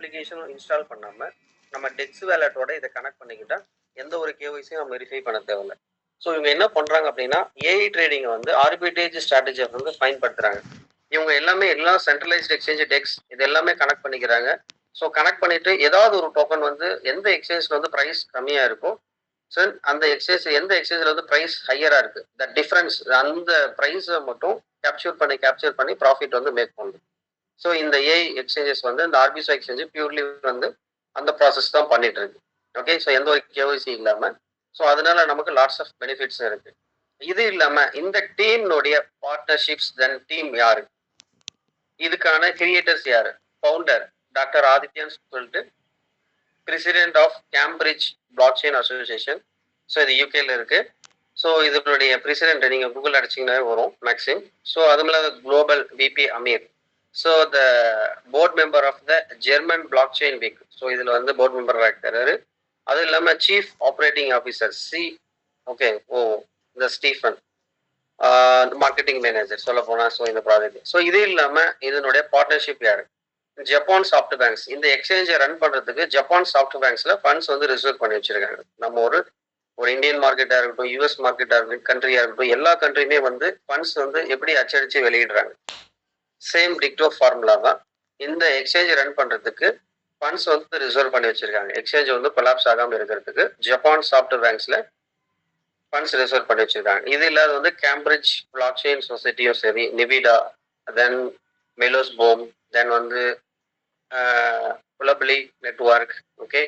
அப்ளிகேஷனும் install பண்ணாம நம்ம டெக்ஸ் வேலட்டோட இதை கனெக்ட் பண்ணிக்கிட்டா எந்த ஒரு கேஒய்சியும் நம்ம வெரிஃபை பண்ண தேவையில்லை. ஸோ இவங்க என்ன பண்றாங்க அப்படின்னா ஏஐ ட்ரேடிங் வந்து ஆர்பிட்ரேஜ் ஸ்ட்ராட்டஜியை வந்து பயன்படுத்துறாங்க. இவங்க எல்லாமே எல்லா சென்ட்ரலைஸ்ட் எக்ஸ்சேஞ்ச் டெக்ஸ் இது எல்லாமே கனெக்ட் பண்ணிக்கிறாங்க. ஸோ கனெக்ட் பண்ணிட்டு ஏதாவது ஒரு டோக்கன் வந்து எந்த எக்ஸ்சேஞ்ச்ல வந்து ப்ரைஸ் கம்மியா இருக்கோ, ஸோ அந்த எக்ஸ்சேஞ்ச் எந்த எக்ஸ்சேஞ்சில் வந்து ப்ரைஸ் ஹையரா இருக்கு, த டிஃபரன்ஸ் அந்த ப்ரைஸை மட்டும் கேப்சர் பண்ணி ப்ராஃபிட் வந்து மேக் பண்ணும். ஸோ இந்த ஏஐ எக்ஸ்சேஞ்சஸ் வந்து இந்த ஆர்பிசோ எக்ஸ்சேஞ்ச் பியூர்லி வந்து அந்த ப்ராசஸ் தான் பண்ணிட்டு இருக்கு. ஓகே, ஸோ எந்த ஒரு கேஒய்சி இல்லாம. ஸோ அதனால நமக்கு லாட்ஸ் ஆஃப் பெனிஃபிட்ஸ் இருக்கு. இது இல்லாம இந்த டீம்னுடைய பார்ட்னர்ஷிப்ஸ் தென் டீம் யாரு, இதுக்கான கிரியேட்டர்ஸ் யாரு, ஃபவுண்டர் டாக்டர் ஆதித்யன் சொல்லிட்டு president of Cambridge blockchain association. So இது யூகேல இருக்கு. ஸோ இதனுடைய பிரசிடென்ட் நீங்க கூகுள் அடிச்சிங்கன்னா வரும் மேக்ஸிம். ஸோ அதுல global VP Amir. So the board member of the German blockchain week. So இதுல வந்து போர்ட் மெம்பராக இருக்கிறாரு. அது இல்லாம சீஃப் ஆப்ரேட்டிங் ஆஃபீஸர் ஓகே இந்த ஸ்டீஃபன் மார்க்கெட்டிங் மேனேஜர் சொல்ல போனா. ஸோ இந்த ப்ராஜெக்ட். ஸோ இது இல்லாம இதனுடைய பார்ட்னர்ஷிப் யாரு, ஜப்பான் சாஃப்ட் பேங்க்ஸ். இந்த எக்ஸ்சேஞ்சை ரன் பண்றதுக்கு ஜப்பான் சாஃப்ட் பேங்க்ஸ்ல ஃபண்ட்ஸ் வந்து ரிசர்வ் பண்ணி வச்சிருக்காங்க. நம்ம ஒரு இந்தியன் மார்க்கெட்டா இருக்கட்டும், யூஎஸ் மார்க்கெட்டா இருக்கட்டும், கண்ட்ரியா இருக்கட்டும், எல்லா கண்ட்ரியுமே வந்து ஃபண்ட்ஸ் வந்து எப்படி அச்சடிச்சு வெளியிடுறாங்க, சேம் டிக்டோ ஃபார்முலா தான். இந்த எக்ஸ்சேஞ்ச் ரன் பண்றதுக்கு ஃபண்ட்ஸ் வந்து ரிசர்வ் பண்ணி வச்சிருக்காங்க. எக்ஸ்சேஞ்ச் வந்து கொலாப்ஸ் ஆகாம இருக்கிறதுக்கு ஜப்பான் சாஃப்ட் பேங்க்ஸ்ல ஃபண்ட்ஸ் ரிசர்வ் பண்ணி வச்சிருக்காங்க. இது இல்லாத வந்து கேம்பிரிட்ஜ் பிளாக் செயின் சொசைட்டியும் சரி, நிவிடா, தென் மெலோஸ் போம், தென் வந்து புலபிலி network, okay,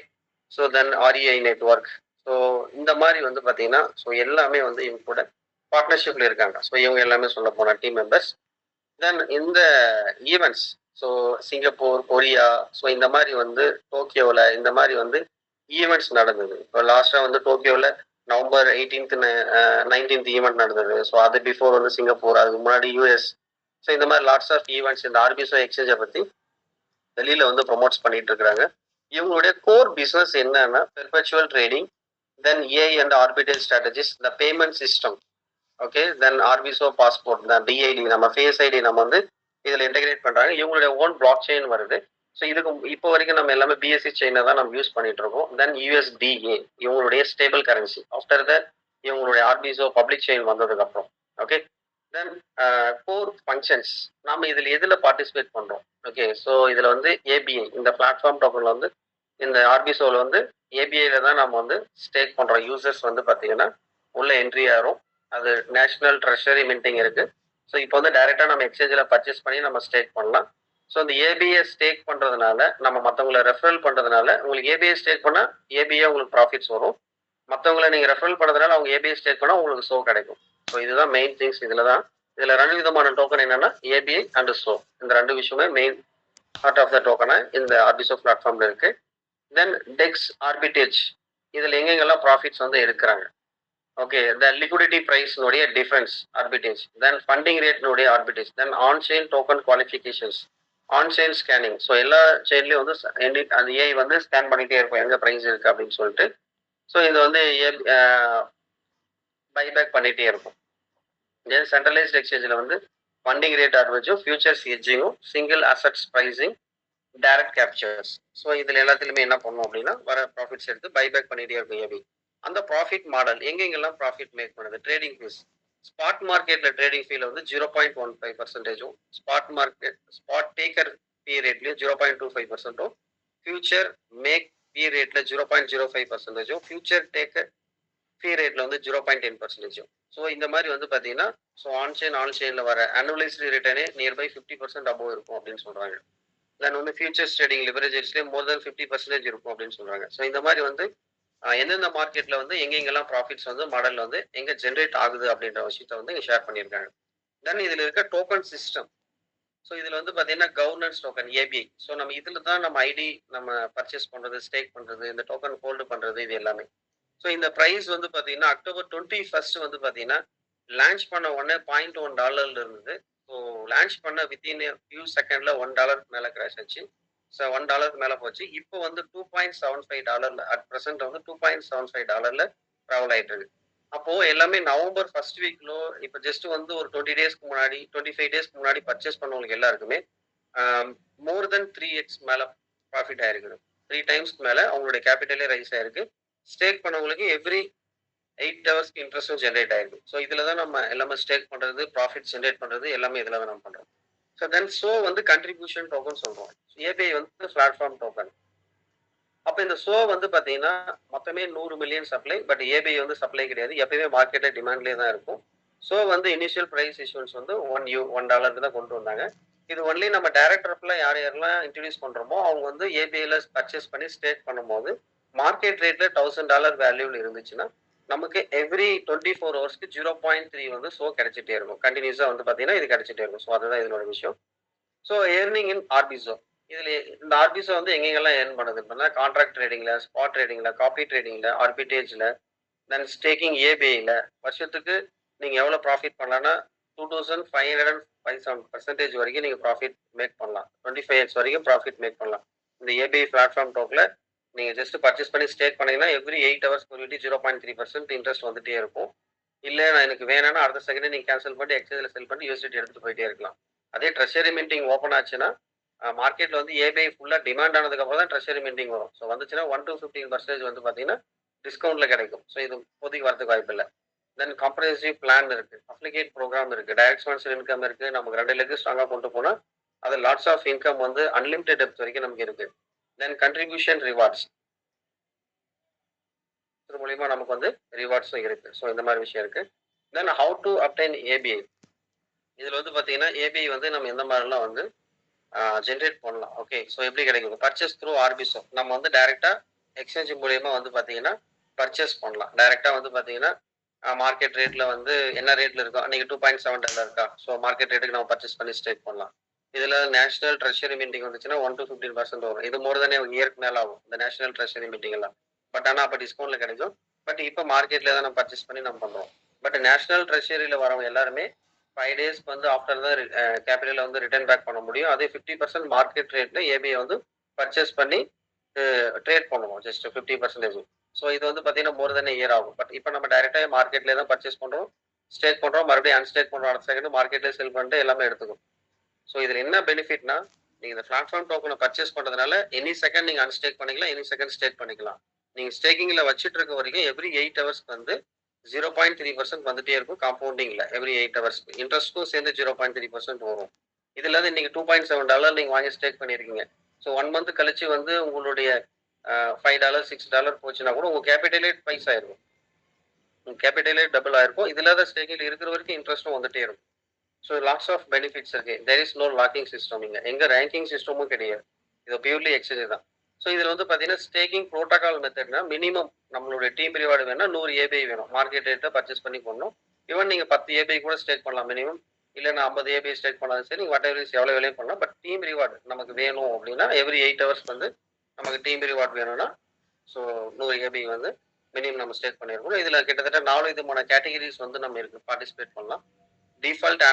so then R E I network. So இந்த மாதிரி வந்து பார்த்தீங்கன்னா ஸோ எல்லாமே வந்து இவங்க கூட பார்ட்னர்ஷிப்ல இருக்காங்க. ஸோ இவங்க எல்லாமே சொல்ல போனா டீம் மெம்பர்ஸ். தென் இந்த events, so Singapore, Korea, so இந்த மாதிரி வந்து டோக்கியோவில் இந்த மாதிரி வந்து ஈவெண்ட்ஸ் நடந்தது. இப்போ லாஸ்ட்டாக வந்து டோக்கியோவில் நவம்பர் 18th 19th ஈவெண்ட் நடந்தது. ஸோ அது பிஃபோர் வந்து சிங்கப்பூர், அதுக்கு முன்னாடி யூஎஸ். ஸோ இந்த மாதிரி லாட்ஸ் ஆஃப் ஈவெண்ட்ஸ் இந்த ஆர்பிசோ எக்ஸ்சேஞ்சை பற்றி வெளியில வந்து ப்ரொமோட்ஸ் பண்ணிட்டு இருக்கிறாங்க. இவங்களுடைய கோர் பிஸ்னஸ் என்னன்னா perpetual trading, then AI and orbital strategies, the payment system, okay, then ஆர்பிசோ பாஸ்போர்ட், டிஐடி, நம்ம ஃபேஸ் ஐடி நம்ம வந்து இதில் இன்டெகிரேட் பண்றாங்க. இவங்களுடைய ஓன் பிளாக் செயின் வருது. ஸோ இதுக்கு இப்போ வரைக்கும் நம்ம எல்லாமே பிஎஸ்சி செயினை தான் நம்ம யூஸ் பண்ணிட்டு இருக்கோம். தென் யூஎஸ்டிஏ இவங்களுடைய ஸ்டேபிள் கரன்சி. ஆஃப்டர் தட் இவங்களுடைய ஆர்பிசோ பப்ளிக் செயின் வந்ததுக்கு அப்புறம், ஓகே. தென் கோர் ஃபங்க்ஷன்ஸ் நம்ம இதில் எதில் பார்ட்டிசிபேட் பண்ணுறோம், ஓகே. ஸோ இதில் வந்து ஏபிஐ இந்த பிளாட்ஃபார்ம் டோக்கனில் வந்து இந்த ஆர்பிசோவில் வந்து ஏபிஐல தான் நம்ம வந்து ஸ்டேக் பண்ணுறோம். யூசர்ஸ் வந்து பார்த்தீங்கன்னா உள்ள என்ட்ரி ஆகும். அது நேஷனல் ட்ரெஷரி மின்டிங் இருக்கு. ஸோ இப்போ வந்து டைரெக்டாக நம்ம எக்ஸ்சேஞ்சில் பர்ச்சேஸ் பண்ணி நம்ம ஸ்டேக் பண்ணலாம். ஸோ இந்த ஏபிஐ ஸ்டேக் பண்ணுறதுனால நம்ம மற்றவங்களை ரெஃபரல் பண்ணுறதுனால உங்களுக்கு ஏபிஐ ஸ்டேக் பண்ணால் ஏபிஐ உங்களுக்கு ப்ராஃபிட்ஸ் வரும். மற்றவங்களை நீங்கள் ரெஃபரல் பண்ணுறதுனால அவங்க ஏபிஐ ஸ்டேக் பண்ணால் உங்களுக்கு ஷோ கிடைக்கும். ஸோ இதுதான் மெயின் திங்ஸ். இதில் ரெண்டு விதமான டோக்கன் என்னன்னா ஏபிஐ அண்ட் ஷோ. இந்த ரெண்டு விஷயமே மெயின் பார்ட் ஆஃப் த டோக்கனை இந்த ஆர்பிசோ பிளாட்ஃபார்ம்ல இருக்கு. தென் டெக்ஸ் ஆர்பிட்டேஜ், இதில் எங்கெங்கெல்லாம் ப்ராஃபிட்ஸ் வந்து எடுக்கிறாங்க, ஓகே. த லிக்விடிட்டி ப்ரைஸ்னுடைய டிஃபரன்ஸ் ஆர்பிட்டேஜ், தென் ஃபண்டிங் ரேட்னுடைய arbitrage, then on chain token qualifications, on chain scanning. So எல்லா செயின்லையும் வந்து அந்த ஏஐ வந்து ஸ்கேன் பண்ணிட்டே இருக்கும் எங்கே ப்ரைஸ் இருக்கு அப்படின்னு சொல்லிட்டு. ஸோ இது வந்து பைபேக் பண்ணிட்டே இருக்கும். தென் சென்ட்ரலைஸ்ட் எக்ஸ்சேஞ்சில் வந்து ஃபண்டிங் ரேட் ஆர்பிட்ரேஜும், ஃபியூச்சர்ஸ் ஹெட்ஜிங்கும், single assets pricing, direct captures. So இதில் எல்லாத்துலையுமே என்ன பண்ணும் அப்படின்னா வர ப்ராஃபிட்ஸ் எடுத்து பைபேக் பண்ணிட்டே இருக்கும் ஏபி. அந்த ப்ராஃபிட் மாடல் எங்கெங்கெல்லாம் ப்ராஃபிட் மேக் பண்ணுது, ட்ரேடிங் ஃபீஸ். ஸ்பாட் மார்க்கெட்டில் ட்ரேடிங் ஃபீல வந்து 0.15%, ஸ்பாட் டேக்கர் பி ரேட்லையும் 0.25%, ஃபியூச்சர் மேக் பி ரேட்ல 0.05%, ஃபியூச்சர் டேக்கர் ஃபீ ரேட்ல வந்து 0.10%. ஸோ இந்த மாதிரி வந்து பார்த்தீங்கன்னா ஸோ ஆன் செயினில் வர அனுவலைஸ்டு ரிட்டர்னே நியர்பை 50% அபோவ் இருக்கும் அப்படின்னு சொல்றாங்க. தென் வந்து ஃபியூச்சர்ஸ் ட்ரேடிங் லிவரேஜஸ்லேயே மோர் தென் 50% இருக்கும் அப்படின்னு சொல்றாங்க. ஸோ இந்த மாதிரி வந்து எந்தெந்த மார்க்கெட்ல வந்து எங்கெங்கெல்லாம் ப்ராஃபிட்ஸ் வந்து மாடல் வந்து எங்க ஜென்ரேட் ஆகுது அப்படின்ற விஷயத்த வந்து ஷேர் பண்ணியிருக்காங்க. தென் இதில் இருக்க டோக்கன் சிஸ்டம். ஸோ இதில் வந்து பார்த்தீங்கன்னா கவர்னன்ஸ் டோக்கன் ஏபிஐ. ஸோ நம்ம இதில் தான் நம்ம ஐடி நம்ம பர்ச்சேஸ் பண்ணுறது, ஸ்டேக் பண்ணுறது, இந்த டோக்கன் ஹோல்டு பண்ணுறது, இது எல்லாமே. ஸோ இந்த ப்ரைஸ் வந்து பார்த்தீங்கன்னா October 21 வந்து பார்த்தீங்கன்னா லான்ச் பண்ண உடனே $0.1 இருந்தது. ஸோ லான்ச் பண்ண வித்தின் ஃபியூ செகண்ட்ல $1 மேலே கிராஷ் ஆச்சு. ஸோ $1 மேலே போச்சு. இப்போ வந்து $2.75 அட் ப்ரெசென்ட் வந்து $2.75 ட்ராவல் ஆயிட்டு இருக்கு. அப்போ எல்லாமே நவம்பர் ஃபர்ஸ்ட் வீக்லோ இப்போ ஜஸ்ட் வந்து ஒரு 20 டேஸ்க்கு முன்னாடி 25 டேஸ்க்கு முன்னாடி பர்ச்சேஸ் பண்ணவங்களுக்கு எல்லாருக்குமே மோர் தென் 3x மேலே ப்ராஃபிட் ஆயிருக்குது. 3 டைம்ஸ்க்கு மேல அவங்களுடைய கேபிட்டலே ரைஸ் ஆயிருக்கு. ஸ்டேக் பண்ணவங்களுக்கு எவ்ரி 8 ஹவர்ஸ்க்கு இன்ட்ரெஸ்ட்டும் ஜெனரேட் ஆயிருக்கு. ஸோ இதுல தான் நம்ம எல்லாமே ஸ்டேக் பண்றது, ப்ராஃபிட் ஜெனரேட் பண்றது எல்லாமே இதுல தான் நம்ம பண்றோம். ஸோ தென் வந்து கன்ட்ரிபியூஷன் டோக்கன் சொல்றோம். ஏபிஐ வந்து பிளாட்ஃபார்ம் டோக்கன். அப்ப இந்த வந்து பாத்தீங்கன்னா மொத்தமே 100 மில்லியன் சப்ளை. பட் ஏபிஐ வந்து சப்ளை கிடையாது. எப்பயுமே மார்க்கெட்ல டிமாண்ட்லயே தான் இருக்கும். வந்து இனிஷியல் பிரைஸ் இஷ்யூன்ஸ் வந்து $1 தான் கொண்டு வந்தாங்க. இது ஒன்லி நம்ம டைரக்ட் ரெப்ல யார் யாரெல்லாம் இன்ட்ரோடியூஸ் பண்றோமோ அவங்க வந்து ஏபிஐல பர்ச்சேஸ் பண்ணி ஸ்டேக் பண்ணும்போது மார்க்கெட் ரேட்ல $1000 வேல்யூல இருந்துச்சுன்னா நமக்கு எவ்ரி 24 ஹவர்ஸ்க்கு 0.3 வந்து கிடைச்சிட்டே இருக்கும். கண்டினியூஸா வந்து பாத்தீங்கன்னா இது கிடைச்சிட்டே இருக்கும். ஸோ அதுதான் இதனோட விஷயம். ஸோ ஏர்னிங் இன் ஆர்பிசோ. இதுல இந்த ஆர்பிசோ வந்து எங்கெங்கெல்லாம் ஏர்ன் பண்ணுது அப்படின்னா கான்ட்ராக்ட் ட்ரேடிங்ல, ஸ்பாட் ட்ரேடிங்ல, காப்பி ட்ரேடிங்ல, ஆர்பிட்டேஜ்ல, தென் ஸ்டேக்கிங் ஏபிஐல வருஷத்துக்கு நீங்க எவ்வளவு ப்ராஃபிட் பண்ணலாம்னா 2557% வரைக்கும் நீங்க ப்ராஃபிட் மேக் பண்ணலாம். 25x வரைக்கும் ப்ராஃபிட் மேக் பண்ணலாம். இந்த ஏபிஐ பிளாட்ஃபார்ம் டோக்ல நீங்க ஜஸ்ட் பர்ச்சேஸ் பண்ணி ஸ்டேக் பண்ணீங்கன்னா எவ்ரி 8 ஹவர்ஸ் ஒரு 0.3% இன்ட்ரெஸ்ட் வந்துட்டே இருக்கும். இல்ல நான் எனக்கு வேணும்னா அடுத்த செகண்ட் நீங்க கேன்சல் பண்ணி எக்ஸ்சேஞ்சில் செல் பண்ணி யூஎஸ்டிடி எடுத்துட்டு போயிட்டே இருக்கலாம். அதே ட்ரெஷரி மின்டிங் ஓப்பன் ஆச்சுன்னா மார்க்கெட்ல வந்து ஏபிஐ ஃபுல்லா டிமாண்ட் ஆனதுக்கு அப்புறம் தான் ட்ரெஷரி மின்டிங் வரும். ஸோ வந்துச்சுன்னா 1 to 15% வந்து பாத்தீங்கன்னா டிஸ்கவுண்ட்ல கிடைக்கும். ஸோ இது இப்போதைக்கு வரதுக்கு வாய்ப்பு இல்லை. தென் காம்ப்ரஹென்சிவ் பிளான் இருக்கு, அப்ளிகேட் ப்ரோக்ராம் இருக்கு, டைரக்ட் ஸ்பான்சர் இன்கம் இருக்கு. நமக்கு 2 லெக் ஸ்ட்ராங்கா கொண்டு போனா அது லாட்ஸ் ஆஃப் இன்கம் வந்து அன்லிமிடெட் டெப்த் வரைக்கும் நமக்கு இருக்கு. தென் கண்ட்ரிபியூஷன் ரிவார்ட்ஸ், இது மூலியமா நமக்கு வந்து ரிவார்ட்ஸும் இருக்கு. ஸோ இந்த மாதிரி விஷயம் இருக்கு. Then how to obtained API. இதுல வந்து பாத்தீங்கன்னா ஏபிஐ வந்து நம்ம எந்த மாதிரிலாம் வந்து ஜென்ரேட் பண்ணலாம். ஓகே, ஸோ எப்படி கிடைக்கும்? பர்ச்சேஸ் த்ரூ ஆர்பிசோ. நம்ம வந்து டைரக்டா எக்ஸ்சேஞ்ச் மூலியமா வந்து பாத்தீங்கன்னா பர்ச்சேஸ் பண்ணலாம். டைரக்டா வந்து பாத்தீங்கன்னா மார்க்கெட் ரேட்ல வந்து என்ன ரேட்ல இருக்கோ அன்னைக்கு $2.7 இருக்கா, ஸோ மார்க்கெட் ரேட்டுக்கு நம்ம பர்ச்சேஸ் பண்ணி ஸ்டேக் பண்ணலாம். இதுல நேஷனல் ட்ரெஷரி மீட்டிங் வந்துச்சுன்னா 1 to 15% வரும். இது மோர் தானே இயருக்கு மேல ஆகும் இந்த நேஷனல் ட்ரெஷரி மீட்டிங் எல்லாம். பட் ஆனா அப்ப டிஸ்கவுண்ட்ல கிடைக்கும். பட் இப்ப மார்க்கெட்ல தான் நம்ம பர்ச்சேஸ் பண்ணி நம்ம பண்றோம். பட் நேஷனல் ட்ரெஷரியில வரவங்க எல்லாருமே 5 டேஸ்க்கு வந்து ஆஃப்டர் தான் கேபிட்டல வந்து ரிட்டர்ன் பேக் பண்ண முடியும். அதே 50% மார்க்கெட் ரேட்ல ஏபிஐ வந்து பர்ச்சேஸ் பண்ணி ட்ரேட் பண்ணுவோம். ஜஸ்ட் 50%. ஸோ இது வந்து பாத்தீங்கன்னா மோர் தென் இயர் ஆகும். பட் இப்போ நம்ம டைரக்டா மார்க்கெட்ல தான் பர்ச்சேஸ் பண்றோம், ஸ்டேக் பண்றோம், மறுபடியும் அன்ஸ்டேக் பண்றோம், அடுத்த செகண்ட் மார்க்கெட்ல செல் பண்ணிட்டு எல்லாமே எடுத்துக்கும். ஸோ இதுல என்ன பெனிஃபிட்னா நீங்க இந்த பிளாட்ஃபார்ம் டோக்கனை பர்ச்சேஸ் பண்றதுனால எனி செகண்ட் நீங்க அன்ஸ்டேக் பண்ணிக்கலாம், எனி செகண்ட் ஸ்டேக் பண்ணிக்கலாம். நீங்க ஸ்டேக்கிங்ல வச்சுட்டு இருக்க வரைக்கும் எவ்ரி 8 ஹவர்ஸ்க்கு வந்து 0.3% வந்துட்டே இருக்கும். காம்பவுண்டிங்ல எவ்ரி 8 ஹவர்ஸ்க்கு இன்ட்ரெஸ்ட்டும் சேர்ந்து 0.3% வரும். இதுல இருந்து நீங்க $2.7 நீங்க வாங்கி ஸ்டேக் பண்ணிருக்கீங்க. ஸோ 1 மந்த் கழிச்சு வந்து உங்களுடைய $5 $6 போச்சுன்னா கூட உங்க கேபிட்டலே பைசா ஆயிருக்கும். உங்க கேபிட்டலே டபுள் ஆயிருக்கும். இதுல தான் ஸ்டேக்கில் இருக்கிற வரைக்கும் இன்ட்ரெஸ்ட்டும் வந்துட்டே இருக்கும். ஸோ லாட்ஸ் ஆஃப் பெனிஃபிட்ஸ் இருக்கு. There is no locking system. இங்க எங்க ரேங்கிங் சிஸ்டமும் கிடையாது. இது பியூர்லி எக்ஸ்சேஞ்ச் தான். ஸோ இதுல வந்து பாத்தீங்கன்னா ஸ்டேக்கிங் ப்ரோட்டோகால் மெத்தட்னா மினிமம் நம்மளுடைய டீம் ரிவார்டு வேணும்னா 100 ஏபிஐ வேணும். மார்க்கெட் ரேட்டை பர்ச்சேஸ் பண்ணி பண்ணணும். ஈவன் நீங்க 10 ஏபிஐ கூட ஸ்டேக் பண்ணலாம் மினிமம். இல்ல நான் 50 ஏபிஐ ஸ்டேக் பண்ணாலும் சரி, வாட் எவர் எவ்வளவு வேலையும் பண்ணலாம். பட் டீம் ரிவார்டு நமக்கு வேணும் அப்படின்னா எவ்ரி 8 ஹவர்ஸ் வந்து நமக்கு டீம் ரிவார்டு வேணும்னா ஸோ 100 ஏபிஐ வந்து மினிமம் நம்ம ஸ்டேக் பண்ணிருக்கணும். இதுல கிட்டத்தட்ட 4 விதமான கேட்டகரிஸ் வந்து நம்ம இருக்கு பார்ட்டிசிபேட் பண்ணலாம். டிஃபால்ட்